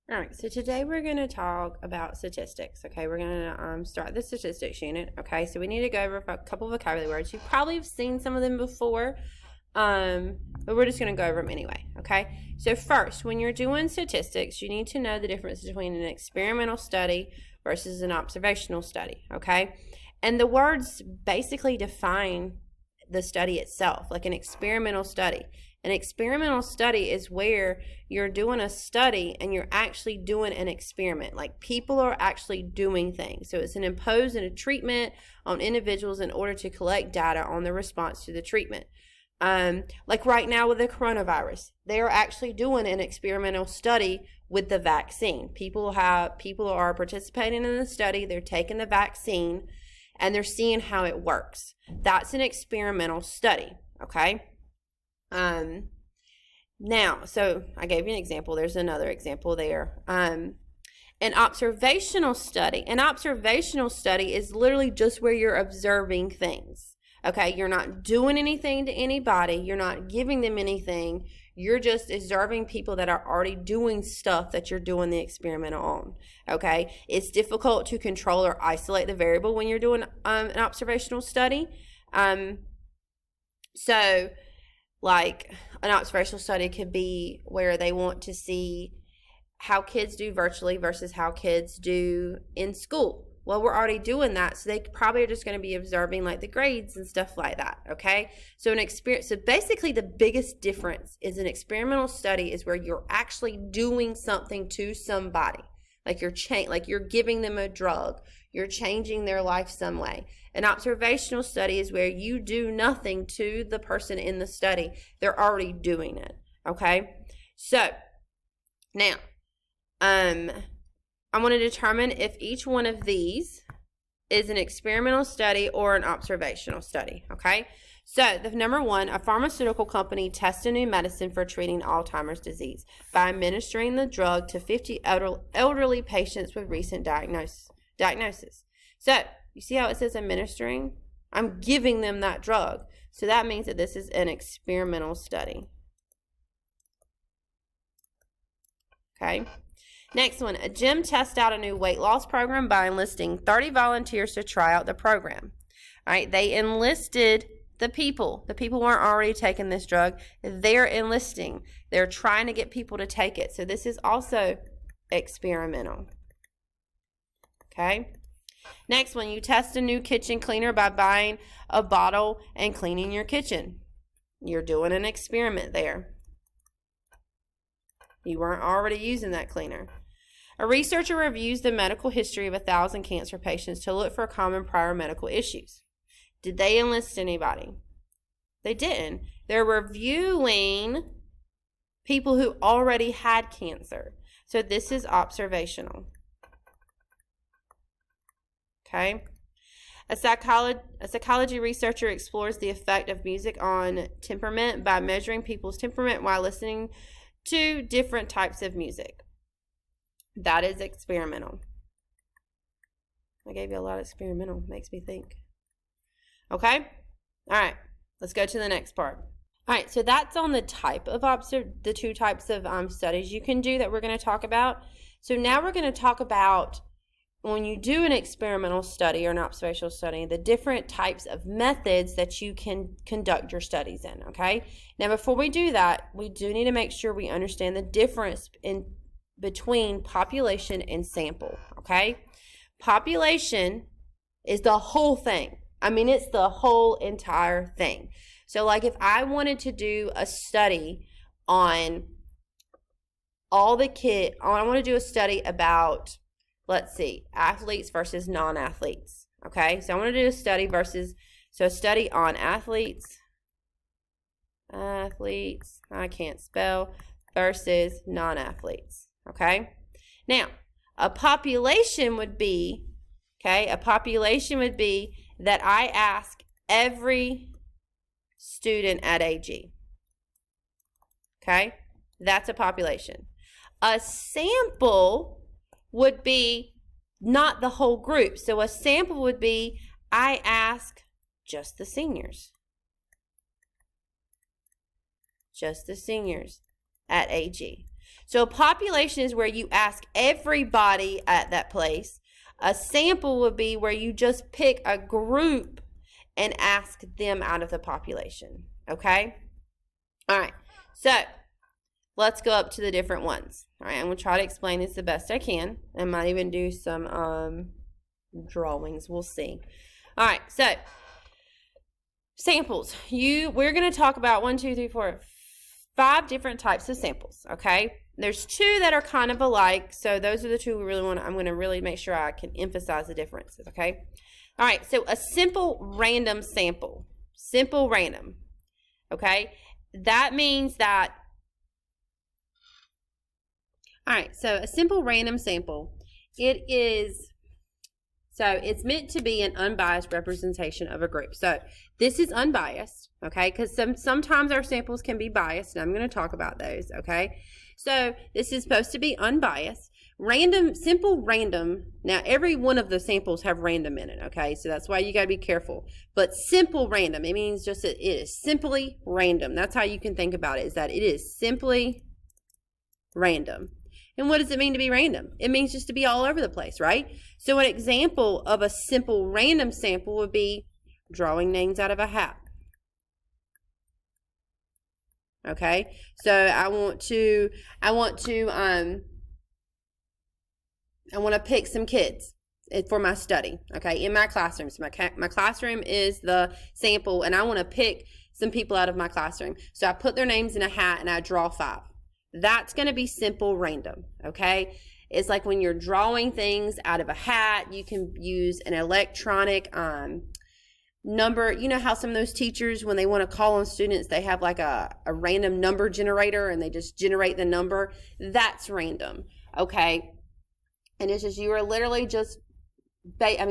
All right, so today we're going to talk about statistics. Okay, we're going to start the statistics unit. Okay, so we need to go over a couple of vocabulary words. You probably have seen some of them before, but we're just going to go over them anyway. Okay, so first, when you're doing statistics, you need to know the difference between an experimental study versus an observational study. Okay, and the words basically define the study itself, like an experimental study. An experimental study is where you're doing a study and you're actually doing an experiment. Like people are actually doing things. So it's an imposing a treatment on individuals in order to collect data on the response to the treatment. Like right now with the coronavirus, they are actually doing an experimental study with the vaccine. People are participating in the study. They're taking the vaccine and they're seeing how it works. That's an experimental study. Okay. Now, so I gave you an example. There's another example there. An observational study. An observational study is literally just where you're observing things. Okay, you're not doing anything to anybody. You're not giving them anything. You're just observing people that are already doing stuff that you're doing the experiment on. Okay, it's difficult to control or isolate the variable when you're doing an observational study. So like an observational study could be where they want to see how kids do virtually versus how kids do in school. Well, we're already doing that, so they probably are just going to be observing like the grades and stuff like that, okay? So so basically the biggest difference is an experimental study is where you're actually doing something to somebody. Like you're giving them a drug. You're changing their life some way. An observational study is where you do nothing to the person in the study. They're already doing it, okay? So, now, I want to determine if each one of these is an experimental study or an observational study, okay? So, the number one, a pharmaceutical company tests a new medicine for treating Alzheimer's disease by administering the drug to 50 elderly patients with recent diagnosis. So, you see how it says administering? I'm giving them that drug. So, that means that this is an experimental study. Okay. Next one, a gym tests out a new weight loss program by enlisting 30 volunteers to try out the program. All right, they enlisted the people. The people weren't already taking this drug. They're enlisting. They're trying to get people to take it. So this is also experimental. Okay. Next one, you test a new kitchen cleaner by buying a bottle and cleaning your kitchen. You're doing an experiment there. You weren't already using that cleaner. A researcher reviews the medical history of 1,000 cancer patients to look for common prior medical issues. Did they enlist anybody? They didn't. They're reviewing people who already had cancer. So this is observational. Okay. A psychology researcher explores the effect of music on temperament by measuring people's temperament while listening to different types of music. That is experimental. I gave you a lot of experimental. Makes me think. Okay? All right. Let's go to the next part. All right. So that's on the type of the two types of studies you can do that we're going to talk about. So now we're going to talk about when you do an experimental study or an observational study, the different types of methods that you can conduct your studies in, okay? Now, before we do that, we do need to make sure we understand the difference between population and sample, okay? Population is the whole thing. I mean, it's the whole entire thing. So, like if I wanted to do a study on all the kids, I want to do a study about, let's see, athletes versus non-athletes, okay? So I want to do a study a study on athletes, I can't spell, versus non-athletes, okay? Now, a population would be that I ask every student at AG, okay? That's a population. A sample would be not the whole group. So a sample would be I ask just the seniors. Just the seniors at AG. So a population is where you ask everybody at that place. A sample would be where you just pick a group and ask them out of the population. Okay? All right. So let's go up to the different ones. All right. I'm going to try to explain this the best I can. I might even do some drawings. We'll see. All right. So samples. We're going to talk about 5 different types of samples. Okay? There's 2 that are kind of alike. So those are the 2 I'm going to really make sure I can emphasize the differences. Okay? All right, so a simple random sample. Simple random. Okay? That means that, all right, so a simple random sample, it's meant to be an unbiased representation of a group. So this is unbiased, okay, because sometimes our samples can be biased, and I'm going to talk about those, okay? So this is supposed to be unbiased. Random, simple random. Now, every one of the samples have random in it, okay? So that's why you got to be careful. But simple random, it means just that it is simply random. That's how you can think about it, is that it is simply random. And what does it mean to be random? It means just to be all over the place, right? So an example of a simple random sample would be drawing names out of a hat. Okay? So I want to pick some kids for my study, okay, in my classroom. So my classroom is the sample, and I want to pick some people out of my classroom. So I put their names in a hat, and I draw 5. That's going to be simple random, okay? It's like when you're drawing things out of a hat, you can use an electronic number. You know how some of those teachers, when they want to call on students, they have like a random number generator, and they just generate the number? That's random, okay? And it's just, you are literally just,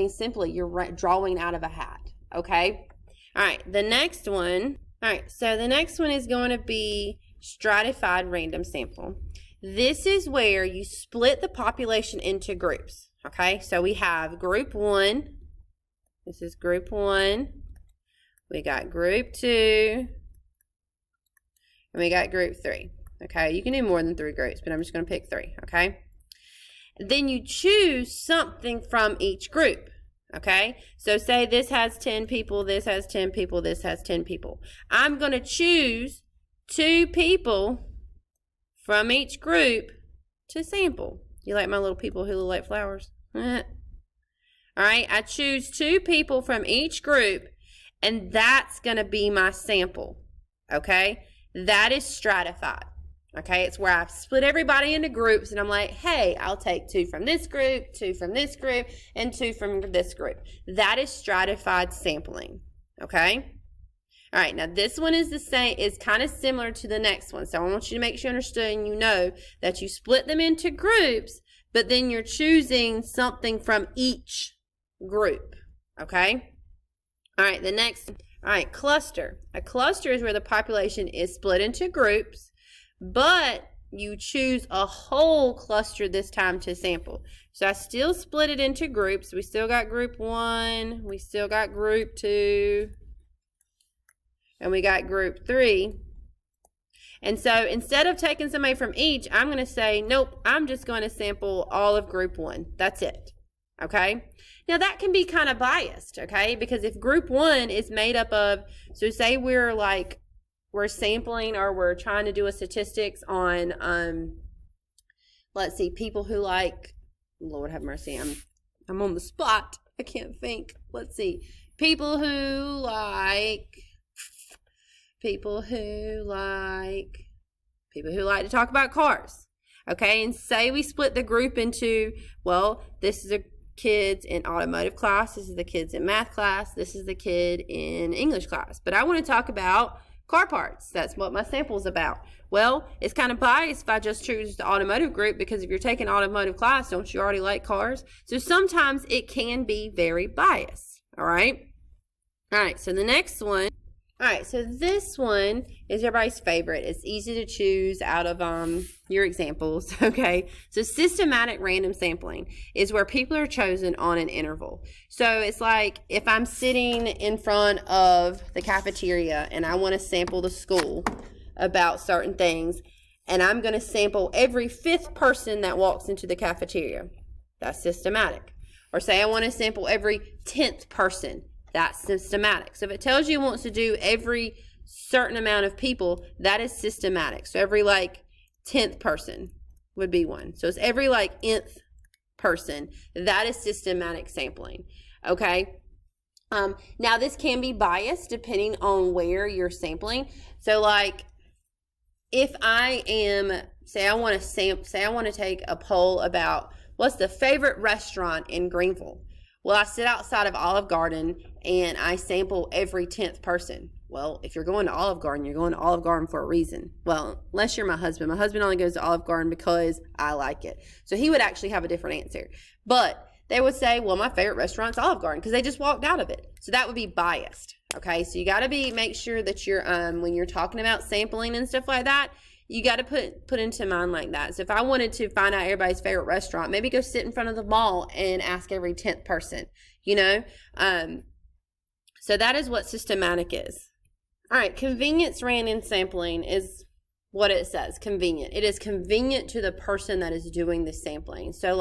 simply, you're drawing out of a hat, okay? All right, the next one. All right, so the next one is going to be stratified random sample. This is where you split the population into groups, okay? So we have group 1. This is group 1. We got group 2. And we got group 3, okay? You can do more than 3 groups, but I'm just going to pick 3, okay? Then you choose something from each group, okay? So say this has 10 people, this has 10 people, this has 10 people. I'm going to choose 2 people from each group to sample. You like my little people who look like flowers? All right, I choose 2 people from each group, and that's going to be my sample, okay? That is stratified. Okay, it's where I've split everybody into groups, and I'm like, hey, I'll take 2 from this group, 2 from this group, and 2 from this group. That is stratified sampling, okay? All right, now this one is the same, is kind of similar to the next one. So I want you to make sure you understand and you know that you split them into groups, but then you're choosing something from each group, okay? All right, the next, all right, cluster. A cluster is where the population is split into groups, but you choose a whole cluster this time to sample. So I still split it into groups. We still got group 1, we still got group 2, and we got group 3. And so instead of taking somebody from each, I'm going to say, nope, I'm just going to sample all of group 1. That's it. Okay? Now that can be kind of biased, okay? Because if group 1 is made up of, so say we're sampling, or we're trying to do a statistics on, let's see, people who like, Lord have mercy, I'm on the spot. I can't think. Let's see. People who like to talk about cars. Okay, and say we split the group into, well, this is the kids in automotive class, this is the kids in math class, this is the kid in English class. But I want to talk about car parts. That's what my sample is about. Well, it's kind of biased if I just choose the automotive group, because if you're taking automotive class, don't you already like cars? So sometimes it can be very biased. All right. All right. So the next one. All right. So this one is everybody's favorite. It's easy to choose out of your examples. Okay. So systematic random sampling is where people are chosen on an interval. So it's like if I'm sitting in front of the cafeteria and I want to sample the school about certain things, and I'm going to sample every 5th person that walks into the cafeteria. That's systematic. Or say I want to sample every 10th person. That's systematic. So if it tells you it wants to do every certain amount of people, that is systematic. So every 10th person would be one. So it's every nth person. That is systematic sampling. Okay. Now this can be biased depending on where you're sampling. So if I am, say I want to take a poll about what's the favorite restaurant in Greenville. Well, I sit outside of Olive Garden and I sample every 10th person. Well, if you're going to Olive Garden, you're going to Olive Garden for a reason. Well, unless you're my husband. My husband only goes to Olive Garden because I like it. So he would actually have a different answer. But they would say, well, my favorite restaurant's Olive Garden because they just walked out of it. So that would be biased. Okay, so you got to make sure that you're when you're talking about sampling and stuff like that, you got to put into mind like that. So if I wanted to find out everybody's favorite restaurant, maybe go sit in front of the mall and ask every 10th person, So that is what systematic is. All right, convenience random sampling is what it says, convenient. It is convenient to the person that is doing the sampling. So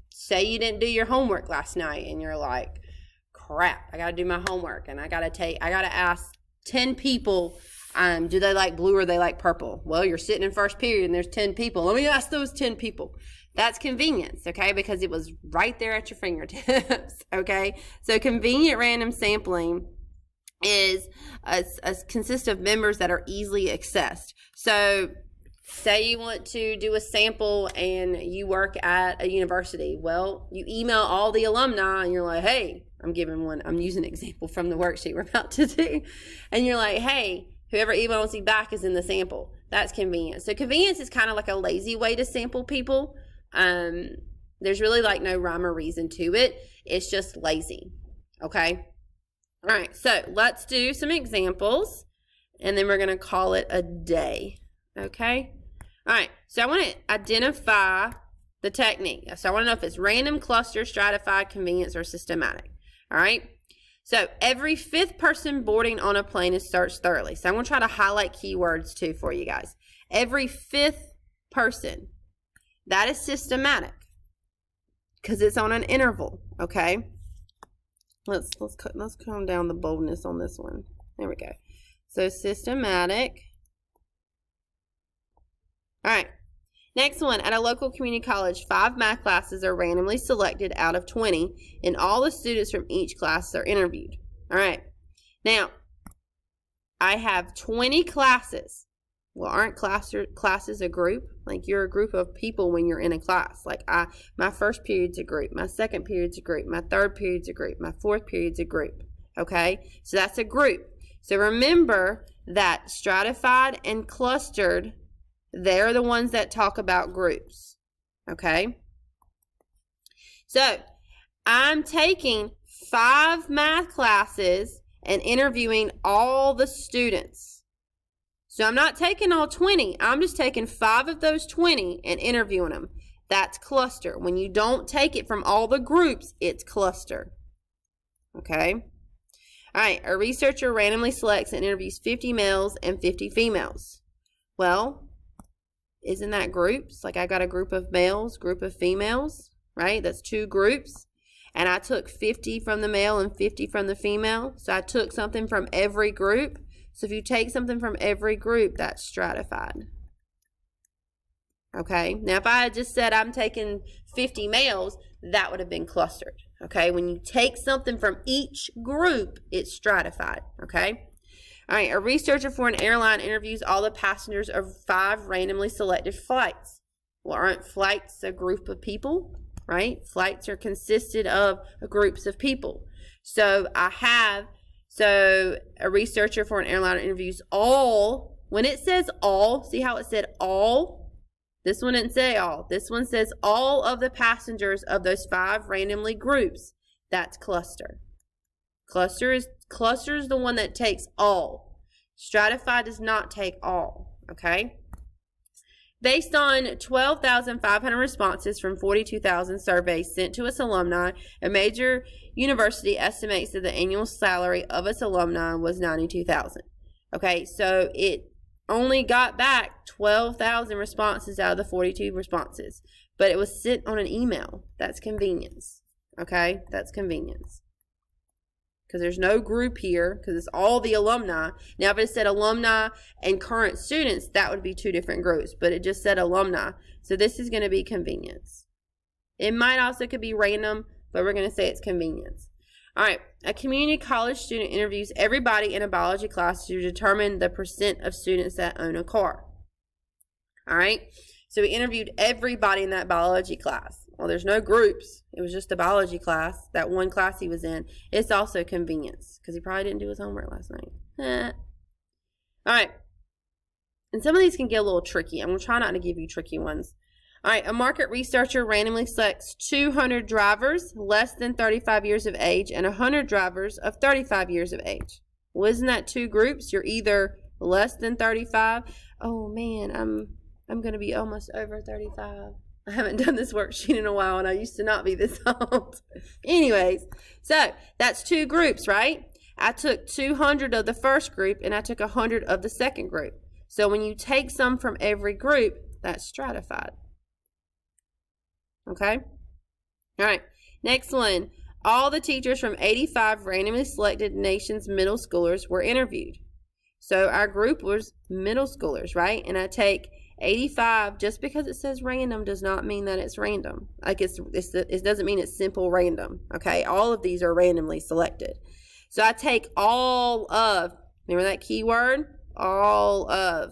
say you didn't do your homework last night and you're like, crap, I got to do my homework and I got to ask 10 people, do they like blue or they like purple? Well, you're sitting in first period and there's 10 people. Let me ask those 10 people. That's convenience, okay, because it was right there at your fingertips, okay? So convenient random sampling consists of members that are easily accessed. So say you want to do a sample and you work at a university. Well, you email all the alumni and you're like, hey, I'm using an example from the worksheet we're about to do. And you're like, hey, whoever emails you back is in the sample. That's convenience. So convenience is kind of like a lazy way to sample people. There's really no rhyme or reason to it. It's just lazy. Okay. All right. So let's do some examples and then we're going to call it a day. Okay. All right. So I want to identify the technique. So I want to know if it's random, cluster, stratified, convenience, or systematic. All right. So every 5th person boarding on a plane is searched thoroughly. So I'm going to try to highlight keywords too for you guys. Every 5th person. That is systematic because it's on an interval. Okay. Let's calm down the boldness on this one. There we go. So systematic. All right. Next one, at a local community college, 5 math classes are randomly selected out of 20, and all the students from each class are interviewed. All right. Now, I have 20 classes. Well, aren't classes a group? You're a group of people when you're in a class. My first period's a group. My second period's a group. My third period's a group. My fourth period's a group. Okay? So that's a group. So remember that stratified and clustered, they're the ones that talk about groups. Okay? So I'm taking 5 math classes and interviewing all the students. So I'm not taking all 20. I'm just taking 5 of those 20 and interviewing them. That's cluster. When you don't take it from all the groups, it's cluster. Okay? All right. A researcher randomly selects and interviews 50 males and 50 females. Well, isn't that groups? I got a group of males, group of females, right? That's 2 groups. And I took 50 from the male and 50 from the female. So I took something from every group. So if you take something from every group, that's stratified. Okay. Now, if I had just said I'm taking 50 males, that would have been clustered. Okay. When you take something from each group, it's stratified. Okay. All right. A researcher for an airline interviews all the passengers of 5 randomly selected flights. Well, aren't flights a group of people? Right? Flights are consisted of groups of people. So a researcher for an airline interviews all. When it says all, see how it said all? This one didn't say all. This one says all of the passengers of those 5 randomly groups. That's cluster. Cluster is the one that takes all. Stratified does not take all. Okay? Based on 12,500 responses from 42,000 surveys sent to its alumni, a major university estimates that the annual salary of its alumni was $92,000. Okay, so only got back 12,000 responses out of the 42 responses, but it was sent on an email. That's convenience. Okay, that's convenience. Because there's no group here, because it's all the alumni. Now, if it said alumni and current students, that would be two different groups, but it just said alumni. So this is going to be convenience. It might also could be random, but we're going to say it's convenience. All right, a community college student interviews everybody in a biology class to determine the percent of students that own a car. All right, so we interviewed everybody in that biology class. Well, there's no groups. It was just a biology class, that one class he was in. It's also convenience because he probably didn't do his homework last night. All right, and some of these can get a little tricky. I'm going to try not to give you tricky ones. All right, a market researcher randomly selects 200 drivers less than 35 years of age and 100 drivers of 35 years of age. Well, isn't that two groups? You're either less than 35. Oh, man, I'm going to be almost over 35. I haven't done this worksheet in a while, and I used to not be this old. Anyways, so that's two groups, right? I took 200 of the first group, and I took 100 of the second group. So when you take some from every group, that's stratified. Okay? All right. Next one. All the teachers from 85 randomly selected nation's middle schoolers were interviewed. So our group was middle schoolers, right? And I take 85, just because it says random does not mean that it's random. Like it doesn't mean it's simple random. Okay? All of these are randomly selected. So I take all of, remember that keyword? All of,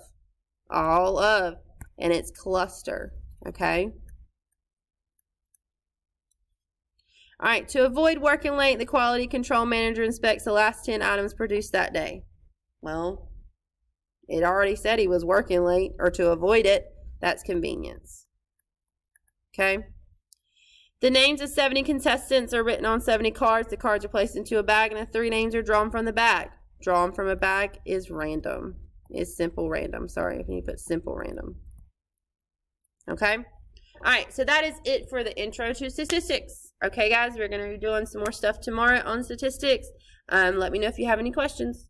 and it's cluster. Okay? All right, to avoid working late, the quality control manager inspects the last 10 items produced that day. Well, it already said he was working late, or to avoid it, that's convenience. Okay? The names of 70 contestants are written on 70 cards. The cards are placed into a bag, and the 3 names are drawn from the bag. Drawn from a bag is random. It's simple random. Sorry if you put simple random. Okay? All right, so that is it for the intro to statistics. Okay, guys, we're going to be doing some more stuff tomorrow on statistics. Let me know if you have any questions.